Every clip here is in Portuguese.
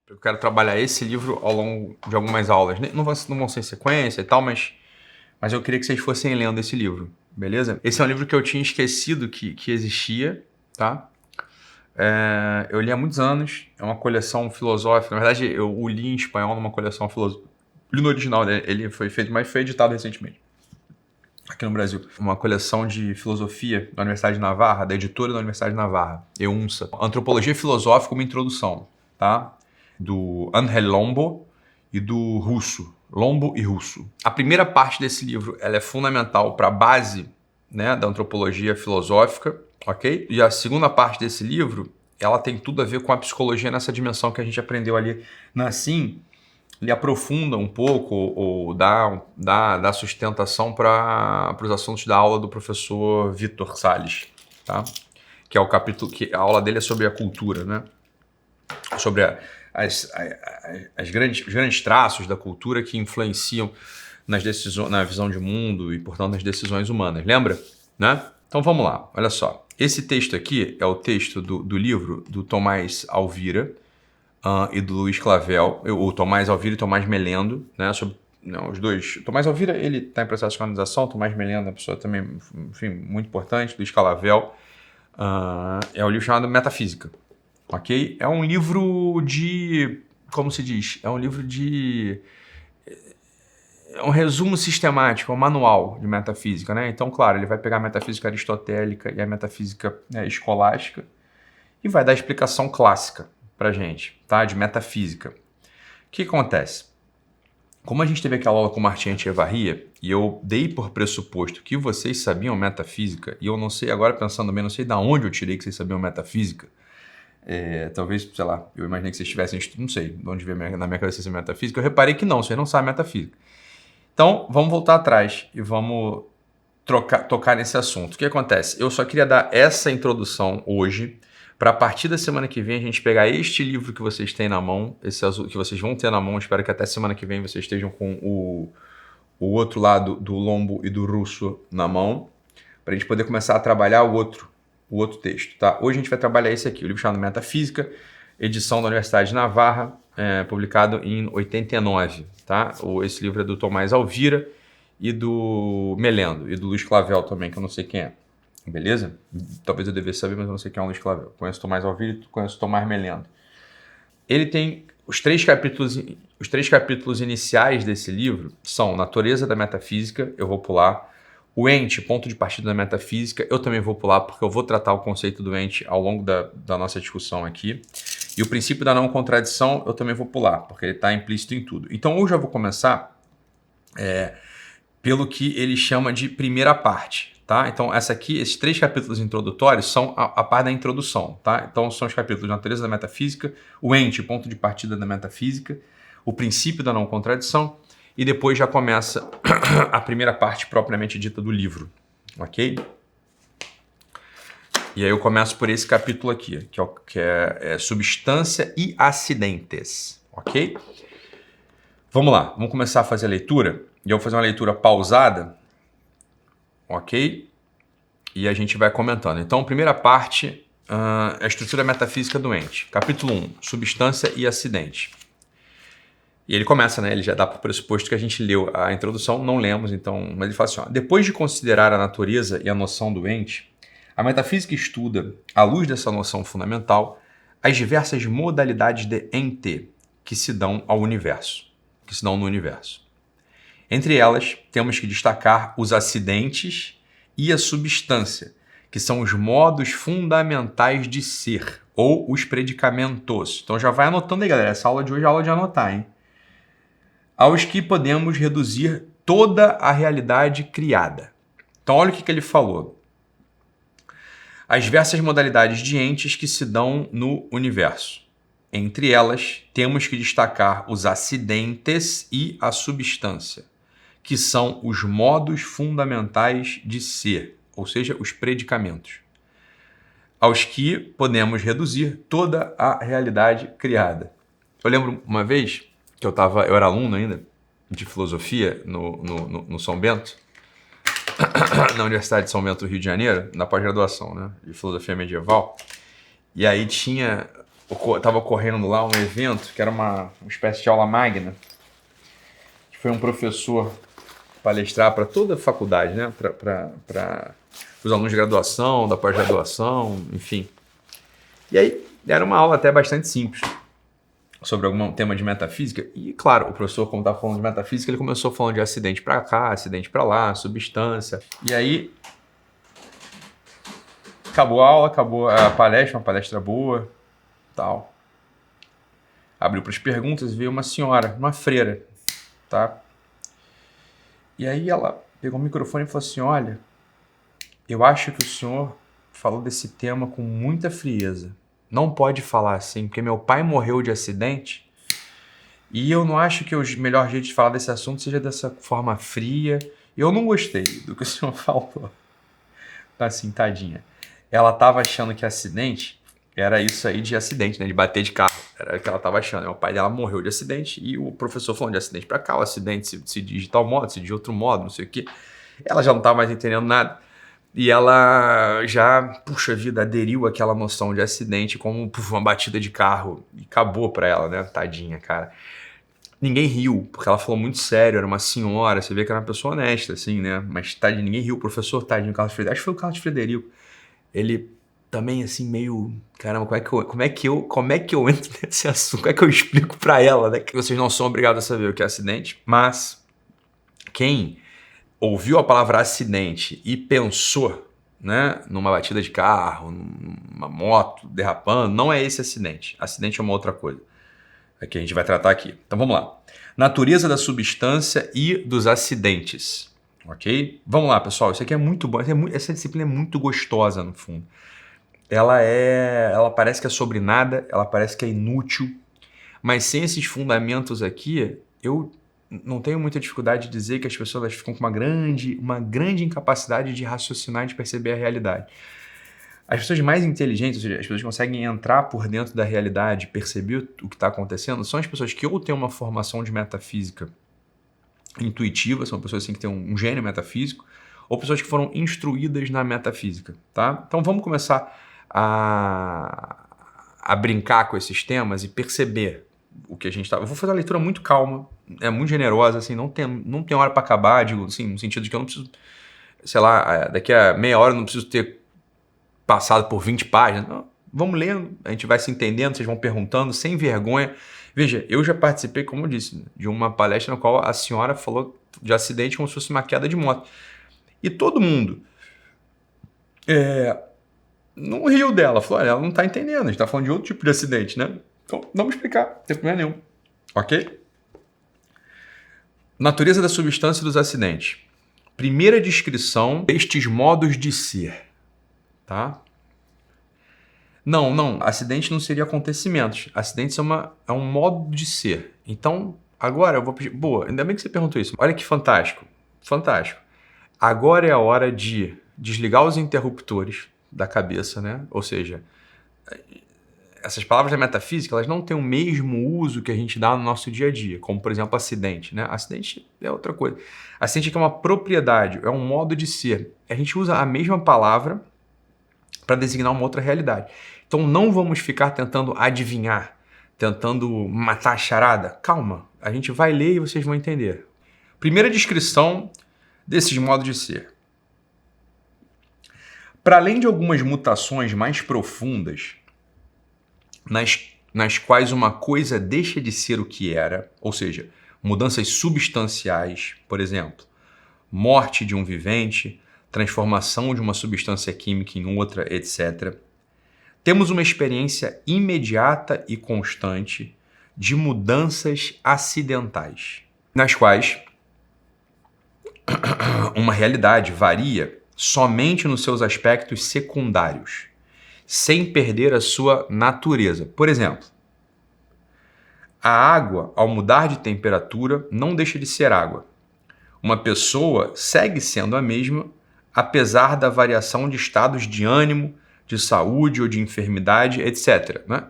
Eu quero trabalhar esse livro ao longo de algumas aulas. Não vão ser em sequência e tal, mas eu queria que vocês fossem lendo esse livro, beleza? Esse é um livro que eu tinha esquecido que existia, tá? Eu li há muitos anos, é uma coleção filosófica. Na verdade, eu o li em espanhol numa coleção filosófica. Li no original, né? Ele foi feito, mas foi editado recentemente aqui no Brasil. Uma coleção de filosofia da Universidade de Navarra, da editora da Universidade de Navarra, EUNSA. Antropologia Filosófica, uma introdução, tá? Do Ángel Lombo e do Russo. Lombo e Russo. A primeira parte desse livro ela é fundamental para a base, né, da antropologia filosófica, ok? E a segunda parte desse livro, ela tem tudo a ver com a psicologia nessa dimensão que a gente aprendeu ali na SIM. Ele aprofunda um pouco ou dá sustentação para os assuntos da aula do professor Vitor Salles, tá? Que é o capítulo que a aula dele é sobre a cultura, né? Sobre os grandes traços da cultura que influenciam na visão de mundo e, portanto, nas decisões humanas. Lembra? Né? Então vamos lá, olha só. Esse texto aqui é o texto do livro do Tomás Alvira e do Luiz Clavel, o Tomás Alvira e Tomás Melendo, né? Os dois. Tomás Alvira, ele está em processo de canonização, Tomás Melendo é uma pessoa também, enfim, muito importante, Luiz Clavel. É um livro chamado Metafísica. Ok? É um livro de... Como se diz? É um livro de... É um resumo sistemático, um manual de metafísica, né? Então, claro, ele vai pegar a metafísica aristotélica e a metafísica escolástica e vai dar a explicação clássica pra gente, tá? De metafísica. O que acontece? Como a gente teve aquela aula com o Martin Echevarria e eu dei por pressuposto que vocês sabiam metafísica, e eu não sei, agora pensando bem, não sei de onde eu tirei que vocês sabiam metafísica. Talvez, sei lá, eu imaginei que vocês tivessem estudo, não sei de onde veio na minha cabeça essa metafísica. Eu reparei que não, vocês não sabem metafísica. Então, vamos voltar atrás e vamos tocar nesse assunto. O que acontece? Eu só queria dar essa introdução hoje, para a partir da semana que vem a gente pegar este livro que vocês têm na mão, esse azul que vocês vão ter na mão, espero que até semana que vem vocês estejam com o outro lado do Lombo e do Russo na mão, para a gente poder começar a trabalhar o outro texto, tá? Hoje a gente vai trabalhar esse aqui, o livro chamado Metafísica, edição da Universidade de Navarra, publicado em 89, tá? Esse livro é do Tomás Alvira e do Melendo, e do Luiz Clavel também, que eu não sei quem é, beleza? Talvez eu devesse saber, mas eu não sei quem é o Luiz Clavel. Conheço o Tomás Alvira e conheço o Tomás Melendo. Ele tem os três capítulos iniciais desse livro são Natureza da Metafísica, eu vou pular. O ente, ponto de partida da metafísica, eu também vou pular, porque eu vou tratar o conceito do ente ao longo da nossa discussão aqui. E o princípio da não contradição, eu também vou pular, porque ele está implícito em tudo. Então, hoje eu vou começar pelo que ele chama de primeira parte, tá? Então, esses 3 capítulos introdutórios são a parte da introdução, tá? Então, são os capítulos de Natureza da Metafísica, o ente, ponto de partida da metafísica, o princípio da não contradição, e depois já começa a primeira parte propriamente dita do livro, ok? E aí eu começo por esse capítulo aqui, que é Substância e Acidentes, ok? Vamos lá, vamos começar a fazer a leitura, e eu vou fazer uma leitura pausada, ok? E a gente vai comentando. Então, primeira parte, a estrutura metafísica do ente. Capítulo 1, Substância e Acidente. E ele começa, né? Ele já dá por pressuposto que a gente leu a introdução, não lemos, então... Mas ele fala assim, ó, depois de considerar a natureza e a noção do ente, a metafísica estuda, à luz dessa noção fundamental, as diversas modalidades de ente que se dão ao universo, que se dão no universo. Entre elas, temos que destacar os acidentes e a substância, que são os modos fundamentais de ser, ou os predicamentos. Então já vai anotando aí, galera. Essa aula de hoje é aula de anotar, hein? Aos que podemos reduzir toda a realidade criada. Então, olha o que ele falou. As diversas modalidades de entes que se dão no universo. Entre elas, temos que destacar os acidentes e a substância, que são os modos fundamentais de ser, ou seja, os predicamentos, aos que podemos reduzir toda a realidade criada. Eu lembro uma vez que eu era aluno ainda de filosofia no São Bento, na Universidade de São Bento, Rio de Janeiro, na pós-graduação, né, de filosofia medieval, e aí tinha Tava ocorrendo lá um evento que era uma espécie de aula magna, que foi um professor palestrar para toda a faculdade, né? Para os alunos de graduação, da pós-graduação, enfim. E aí era uma aula até bastante simples sobre algum tema de metafísica. E claro, o professor, como estava falando de metafísica, ele começou falando de acidente para cá, acidente para lá, substância. E aí acabou a aula, acabou a palestra, uma palestra boa, tal. Abriu para as perguntas e veio uma senhora, uma freira, tá? E aí ela pegou o microfone e falou assim: olha, eu acho que o senhor falou desse tema com muita frieza. Não pode falar assim, porque meu pai morreu de acidente e eu não acho que o melhor jeito de falar desse assunto seja dessa forma fria. Eu não gostei do que o senhor falou. Assim, tadinha. Ela tava achando que acidente era isso aí de acidente, né? De bater de carro. Era o que ela tava achando. O pai dela morreu de acidente e o professor falando de acidente pra cá, o acidente se diz de tal modo, se diz de outro modo, não sei o quê. Ela já não tava mais entendendo nada. E ela já, puxa vida, aderiu àquela noção de acidente como uma batida de carro. E acabou pra ela, né? Tadinha, cara. Ninguém riu, porque ela falou muito sério, era uma senhora, você vê que era uma pessoa honesta, assim, né? Mas tadinho, ninguém riu. O professor, tadinho, Carlos Frederico, acho que foi o Carlos Frederico. Ele também, assim, meio... Caramba, como é que eu entro nesse assunto? Como é que eu explico pra ela, né? Que vocês não são obrigados a saber o que é acidente, mas quem ouviu a palavra acidente e pensou, né, numa batida de carro, numa moto derrapando, não é esse acidente. Acidente é uma outra coisa. É que a gente vai tratar aqui. Então vamos lá. Natureza da substância e dos acidentes. Ok? Vamos lá, pessoal. Isso aqui é muito bom. Essa disciplina é muito gostosa, no fundo. Ela parece que é sobre nada, ela parece que é inútil, mas sem esses fundamentos aqui, eu não tenho muita dificuldade de dizer que as pessoas ficam com uma grande incapacidade de raciocinar e de perceber a realidade. As pessoas mais inteligentes, ou seja, as pessoas que conseguem entrar por dentro da realidade, perceber o que está acontecendo, são as pessoas que ou têm uma formação de metafísica intuitiva, são pessoas assim, que têm um gênio metafísico, ou pessoas que foram instruídas na metafísica, tá? Então vamos começar a brincar com esses temas e perceber o que a gente está... Eu vou fazer uma leitura muito calma, muito generosa, assim, não tem hora para acabar, digo, assim, no sentido de que eu não preciso, sei lá, daqui a meia hora eu não preciso ter passado por 20 páginas. Não, vamos lendo, a gente vai se entendendo, vocês vão perguntando, sem vergonha. Veja, eu já participei, como eu disse, de uma palestra na qual a senhora falou de acidente como se fosse uma queda de moto. E todo mundo não riu dela, falou, olha, ela não está entendendo, a gente está falando de outro tipo de acidente, né? Então, vamos explicar, não tem problema nenhum. Ok? Natureza da substância e dos acidentes. Primeira descrição destes modos de ser. Tá? Não. Acidente não seria acontecimentos. Acidentes é um modo de ser. Então, agora eu vou pedir... Boa, ainda bem que você perguntou isso. Olha que fantástico. Fantástico. Agora é a hora de desligar os interruptores da cabeça, né? Ou seja, essas palavras da metafísica, elas não têm o mesmo uso que a gente dá no nosso dia a dia, como, por exemplo, acidente, né? Acidente é outra coisa. Acidente é uma propriedade, é um modo de ser. A gente usa a mesma palavra para designar uma outra realidade. Então não vamos ficar tentando adivinhar, tentando matar a charada. Calma, a gente vai ler e vocês vão entender. Primeira descrição desses modos de ser. Para além de algumas mutações mais profundas, nas quais uma coisa deixa de ser o que era, ou seja, mudanças substanciais, por exemplo, morte de um vivente, transformação de uma substância química em outra, etc. Temos uma experiência imediata e constante de mudanças acidentais, nas quais uma realidade varia somente nos seus aspectos secundários, sem perder a sua natureza. Por exemplo, a água, ao mudar de temperatura, não deixa de ser água. Uma pessoa segue sendo a mesma, apesar da variação de estados de ânimo, de saúde ou de enfermidade, etc. Né?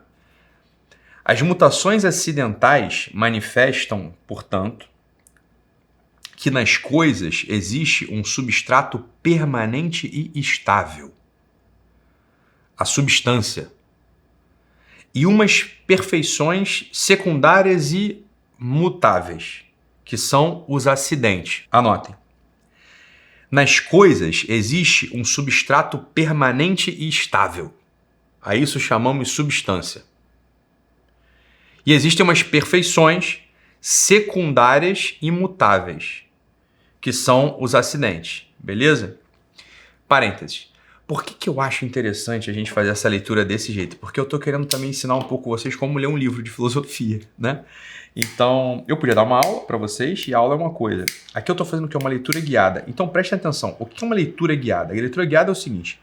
As mutações acidentais manifestam, portanto, que nas coisas existe um substrato permanente e estável. A substância. e umas perfeições secundárias e mutáveis, que são os acidentes. Anotem. Nas coisas existe um substrato permanente e estável. A isso chamamos substância. E existem umas perfeições secundárias e mutáveis, que são os acidentes. Beleza? Parênteses. Por que eu acho interessante a gente fazer essa leitura desse jeito? Porque eu tô querendo também ensinar um pouco vocês como ler um livro de filosofia, né? Então, eu podia dar uma aula para vocês, e a aula é uma coisa. Aqui eu tô fazendo o que? Uma leitura guiada. Então, prestem atenção. O que é uma leitura guiada? A leitura guiada é o seguinte: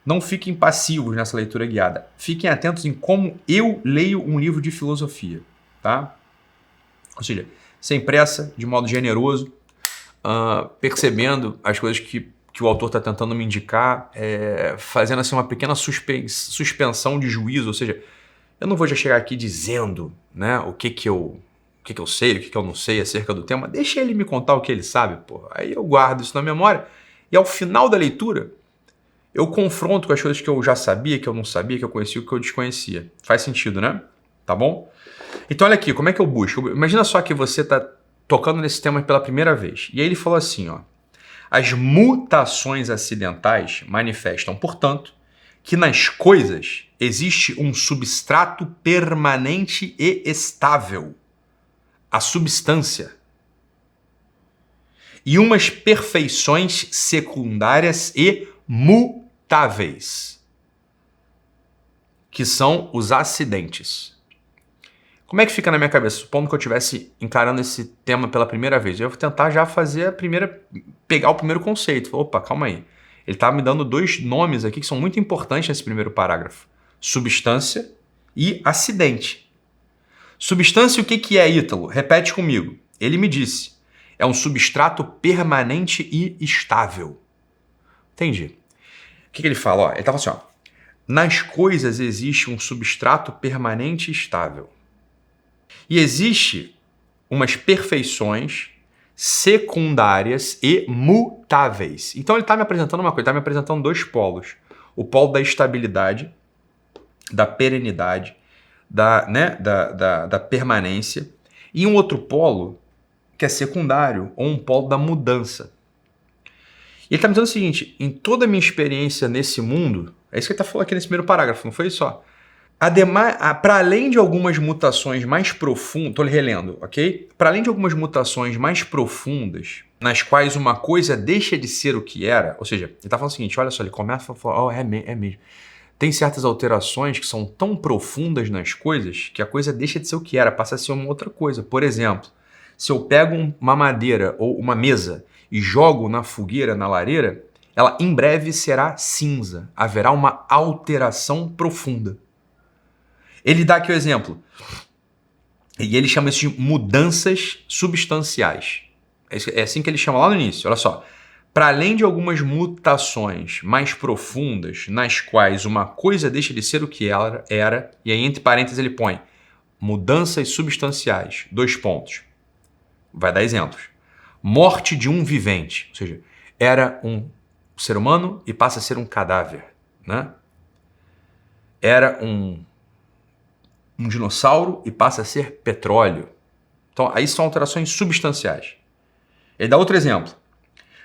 não fiquem passivos nessa leitura guiada. Fiquem atentos em como eu leio um livro de filosofia, tá? Ou seja, sem pressa, de modo generoso, percebendo as coisas que o autor está tentando me indicar, fazendo assim uma pequena suspensão de juízo, ou seja, eu não vou já chegar aqui dizendo, né, o que eu sei, o que eu não sei acerca do tema. Deixa ele me contar o que ele sabe, pô. Aí eu guardo isso na memória e ao final da leitura eu confronto com as coisas que eu já sabia, que eu não sabia, que eu conhecia, que eu desconhecia. Faz sentido, né? Tá bom? Então olha aqui, como é que eu busco? Imagina só que você está tocando nesse tema pela primeira vez. E aí ele falou assim, ó: as mutações acidentais manifestam, portanto, que nas coisas existe um substrato permanente e estável, a substância, e umas perfeições secundárias e mutáveis, que são os acidentes. Como é que fica na minha cabeça? Supondo que eu estivesse encarando esse tema pela primeira vez, eu vou tentar já fazer pegar o primeiro conceito. Opa, calma aí. Ele está me dando dois nomes aqui que são muito importantes nesse primeiro parágrafo: substância e acidente. Substância, o que é, Ítalo? Repete comigo. Ele me disse: é um substrato permanente e estável. Entendi. O que ele fala? Ó, ele estava assim, ó: nas coisas existe um substrato permanente e estável. E existe umas perfeições secundárias e mutáveis. Então ele está me apresentando uma coisa, está me apresentando dois polos. O polo da estabilidade, da perenidade, da permanência, e um outro polo que é secundário, ou um polo da mudança. E ele está me dizendo o seguinte: em toda a minha experiência nesse mundo, é isso que ele está falando aqui nesse primeiro parágrafo, não foi só? Para além de algumas mutações mais profundas, estou relendo, ok? Para além de algumas mutações mais profundas, nas quais uma coisa deixa de ser o que era, ou seja, ele está falando o seguinte, olha só, ele começa a falar, é mesmo. Tem certas alterações que são tão profundas nas coisas que a coisa deixa de ser o que era, passa a ser uma outra coisa. Por exemplo, se eu pego uma madeira ou uma mesa e jogo na fogueira, na lareira, ela em breve será cinza. Haverá uma alteração profunda. Ele dá aqui o exemplo. E ele chama isso de mudanças substanciais. É assim que ele chama lá no início. Olha só. Para além de algumas mutações mais profundas, nas quais uma coisa deixa de ser o que ela era, e aí entre parênteses ele põe mudanças substanciais, 2 pontos. Vai dar exemplos. Morte de um vivente, ou seja, era um ser humano e passa a ser um cadáver, né? Era um dinossauro e passa a ser petróleo. Então, aí são alterações substanciais. Ele dá outro exemplo.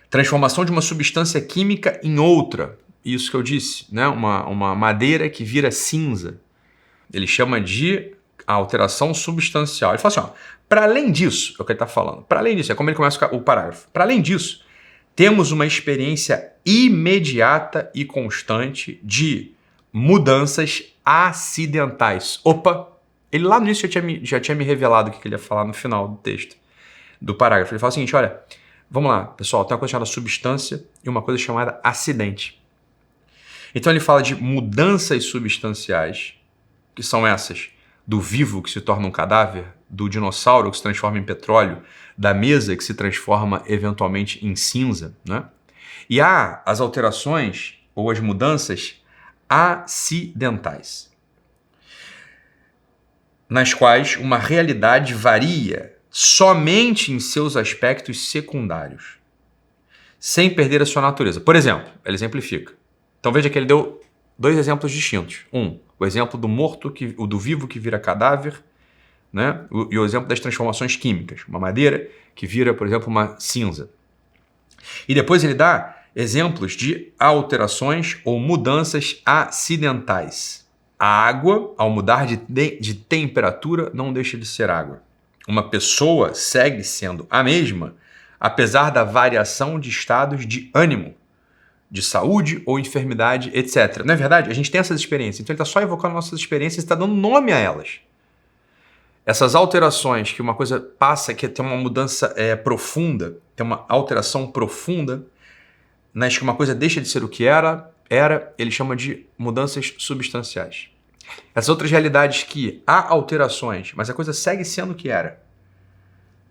Transformação de uma substância química em outra. Isso que eu disse, né? Uma madeira que vira cinza. Ele chama de alteração substancial. Ele fala assim, ó, para além disso, é o que ele está falando, para além disso, é como ele começa o parágrafo, para além disso, temos uma experiência imediata e constante de mudanças acidentais. Opa! Ele lá no início já tinha me revelado o que ele ia falar no final do texto, do parágrafo. Ele fala o seguinte, olha, vamos lá, pessoal, tem uma coisa chamada substância e uma coisa chamada acidente. Então ele fala de mudanças substanciais, que são essas do vivo que se torna um cadáver, do dinossauro que se transforma em petróleo, da mesa que se transforma eventualmente em cinza, né? E há as alterações ou as mudanças acidentais, nas quais uma realidade varia somente em seus aspectos secundários, sem perder a sua natureza. Por exemplo, ele exemplifica. Então veja que ele deu dois exemplos distintos. O exemplo do morto, o do vivo que vira cadáver, né? E o exemplo das transformações químicas. Uma madeira que vira, por exemplo, uma cinza. E depois ele dá exemplos de alterações ou mudanças acidentais. A água, ao mudar de temperatura, não deixa de ser água. Uma pessoa segue sendo a mesma, apesar da variação de estados de ânimo, de saúde ou enfermidade, etc. Não é verdade? A gente tem essas experiências. Então ele está só evocando nossas experiências e está dando nome a elas. Essas alterações que uma coisa passa, que tem uma mudança profunda, tem uma alteração profunda, nas que uma coisa deixa de ser o que era, ele chama de mudanças substanciais. Essas outras realidades que há alterações, mas a coisa segue sendo o que era,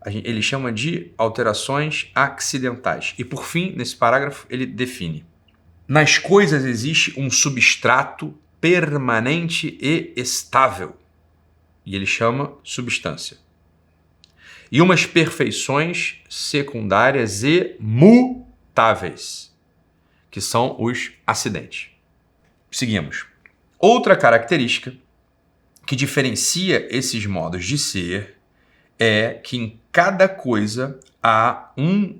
ele chama de alterações acidentais. E por fim, nesse parágrafo, ele define: nas coisas existe um substrato permanente e estável, e ele chama substância, e umas perfeições secundárias e mutáveis, que são os acidentes. Seguimos. Outra característica que diferencia esses modos de ser é que em cada coisa há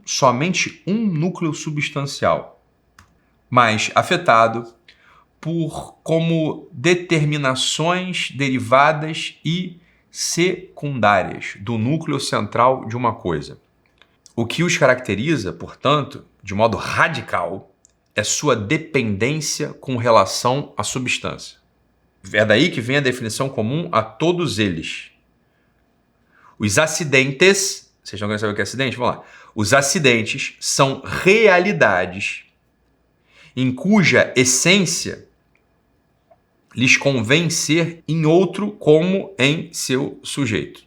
somente um núcleo substancial, mas afetado por como determinações derivadas e secundárias do núcleo central de uma coisa. O que os caracteriza, portanto, de modo radical, é sua dependência com relação à substância. É daí que vem a definição comum a todos eles. Os acidentes, vocês não querem saber o que é acidente? Vamos lá. Os acidentes são realidades em cuja essência lhes convém ser em outro como em seu sujeito.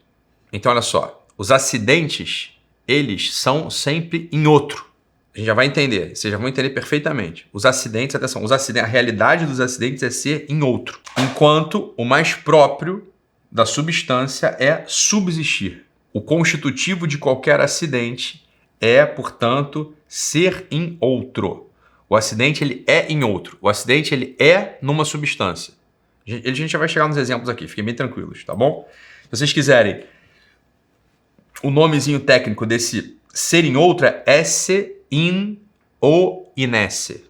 Então, olha só. Os acidentes, eles são sempre em outro. A gente já vai entender, vocês já vão entender perfeitamente. Os acidentes, atenção, a realidade dos acidentes é ser em outro. Enquanto o mais próprio da substância é subsistir. O constitutivo de qualquer acidente é, portanto, ser em outro. O acidente, ele é em outro. O acidente, ele é numa substância. A gente já vai chegar nos exemplos aqui, fiquem bem tranquilos, tá bom? Se vocês quiserem o nomezinho técnico desse ser em outro é esse in o inesse,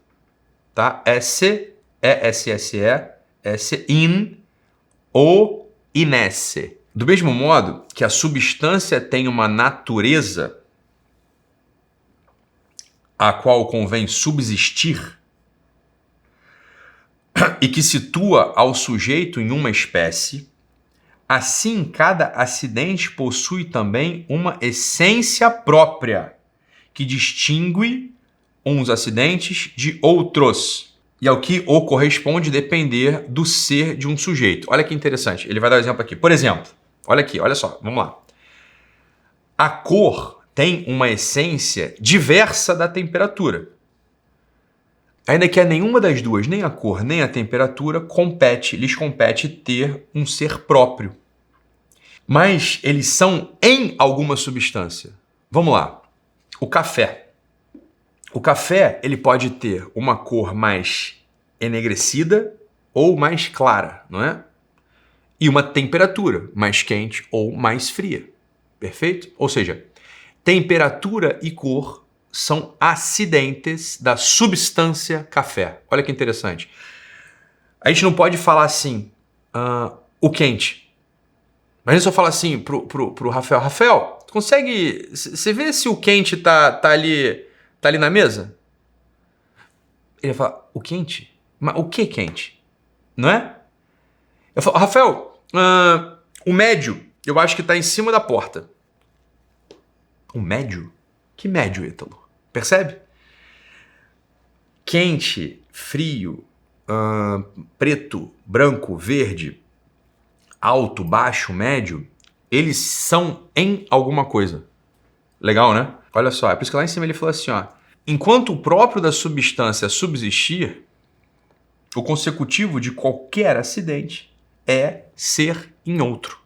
tá? Esse, E-S-S-E, esse in o inesse. Do mesmo modo que a substância tem uma natureza a qual convém subsistir e que situa ao sujeito em uma espécie, assim cada acidente possui também uma essência própria que distingue uns acidentes de outros e ao que o corresponde depender do ser de um sujeito. Olha que interessante, ele vai dar um exemplo aqui. Por exemplo, olha aqui, olha só, vamos lá. A cor tem uma essência diversa da temperatura. Ainda que a nenhuma das duas, nem a cor nem a temperatura, lhes compete ter um ser próprio. Mas eles são em alguma substância. Vamos lá. O café. O café, ele pode ter uma cor mais enegrecida ou mais clara, não é? E uma temperatura mais quente ou mais fria. Perfeito? Ou seja, temperatura e cor são acidentes da substância café. Olha que interessante. A gente não pode falar assim, o quente. Mas a gente só fala assim pro Rafael. Rafael, tu consegue... Você vê se o quente tá ali na mesa? Ele vai falar, o quente? Mas o que quente? Não é? Eu falo, Rafael, o médio, eu acho que tá em cima da porta. O médio? Que médio, Ítalo? Percebe? Quente, frio, preto, branco, verde, alto, baixo, médio, eles são em alguma coisa. Legal, né? Olha só, é por isso que lá em cima ele falou assim, ó. Enquanto o próprio da substância subsistir, o consecutivo de qualquer acidente é ser em outro.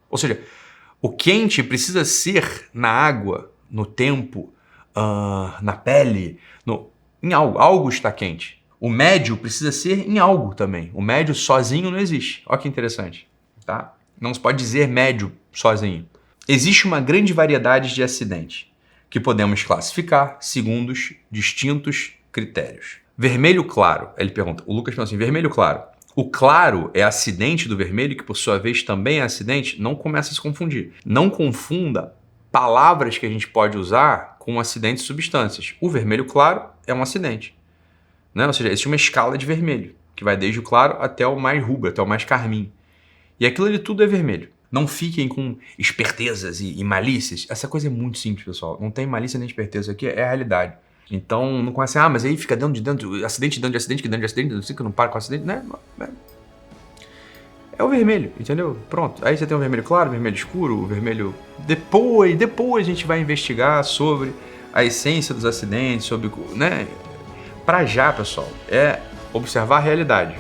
Ou seja, o quente precisa ser na água, no tempo, na pele, em algo. Algo está quente. O médio precisa ser em algo também. O médio sozinho não existe. Olha que interessante, tá? Não se pode dizer médio sozinho. Existe uma grande variedade de acidentes que podemos classificar segundo os distintos critérios. Vermelho claro, ele pergunta, o Lucas pergunta assim, vermelho claro. O claro é acidente do vermelho, que por sua vez também é acidente? Não começa a se confundir. Não confunda palavras que a gente pode usar com acidentes de substâncias. O vermelho claro é um acidente, né? Ou seja, existe uma escala de vermelho, que vai desde o claro até o mais rubro, até o mais carmim. E aquilo ali tudo é vermelho. Não fiquem com espertezas e malícias. Essa coisa é muito simples, pessoal. Não tem malícia nem esperteza aqui, é a realidade. Então, não começa assim, mas aí fica dentro de dentro, acidente dentro de acidente, que dentro de acidente, não sei que não para com acidente, né? É o vermelho, entendeu? Pronto. Aí você tem o vermelho claro, o vermelho escuro, o vermelho... Depois a gente vai investigar sobre a essência dos acidentes, sobre, né? Pra já, pessoal, é observar a realidade.